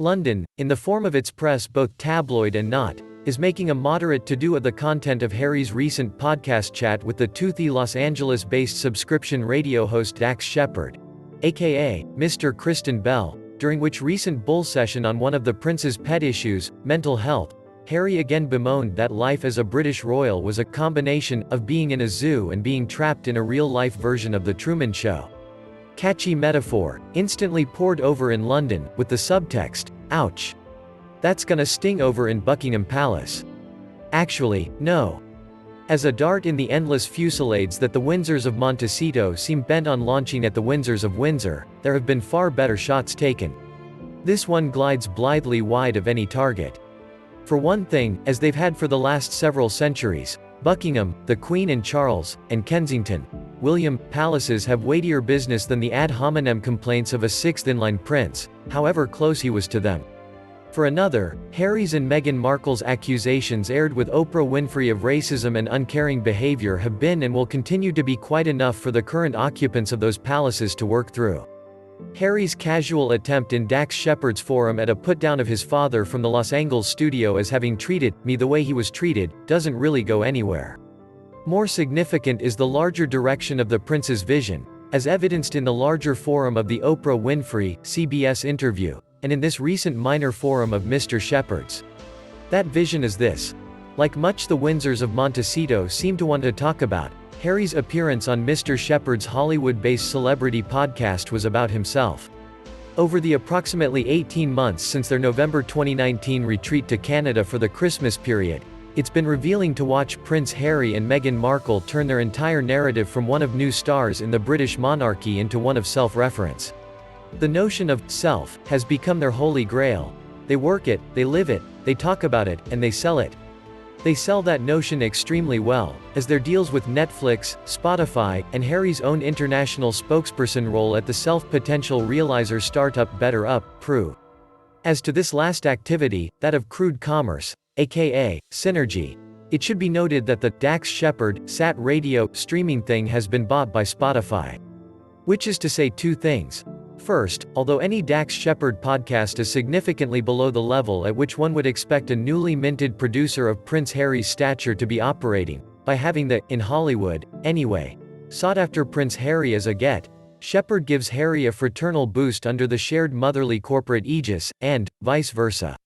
London, in the form of its press both tabloid and not, is making a moderate to-do of the content of Harry's recent podcast chat with the toothy Los Angeles-based subscription radio host Dax Shepherd, aka Mr. Kristen Bell, during which recent bull session on one of the prince's pet issues, mental health. Harry again bemoaned that life as a British royal was a combination of being in a zoo and being trapped in a real-life version of the Truman Show. Catchy metaphor, instantly poured over in London, with the subtext, ouch. That's gonna sting over in Buckingham Palace. Actually, no. As a dart in the endless fusillades that the Windsors of Montecito seem bent on launching at the Windsors of Windsor, there have been far better shots taken. This one glides blithely wide of any target. For one thing, as they've had for the last several centuries, Buckingham, the Queen and Charles, and Kensington, William, palaces have weightier business than the ad hominem complaints of a sixth-in-line prince, however close he was to them. For another, Harry's and Meghan Markle's accusations aired with Oprah Winfrey of racism and uncaring behavior have been and will continue to be quite enough for the current occupants of those palaces to work through. Harry's casual attempt in Dax Shepherd's forum at a put-down of his father from the Los Angeles studio as having treated me the way he was treated, doesn't really go anywhere. More significant is the larger direction of the prince's vision, as evidenced in the larger forum of the Oprah Winfrey, CBS interview, and in this recent minor forum of Mr. Shepherd's. That vision is this. Like much the Windsors of Montecito seem to want to talk about, Harry's appearance on Mr. Shepherd's Hollywood-based celebrity podcast was about himself. Over the approximately 18 months since their November 2019 retreat to Canada for the Christmas period, it's been revealing to watch Prince Harry and Meghan Markle turn their entire narrative from one of new stars in the British monarchy into one of self-reference. The notion of self has become their holy grail. They work it, they live it, they talk about it, and they sell it. They sell that notion extremely well, as their deals with Netflix, Spotify, and Harry's own international spokesperson role at the self-potential realizer startup BetterUp prove. As to this last activity, that of crude commerce, aka synergy, it should be noted that the Dax Shepherd sat radio streaming thing has been bought by Spotify. Which is to say two things. First, although any Dax Shepherd podcast is significantly below the level at which one would expect a newly minted producer of Prince Harry's stature to be operating, by having the, in Hollywood, anyway, sought-after Prince Harry as a get, Shepherd gives Harry a fraternal boost under the shared motherly corporate aegis, and vice versa.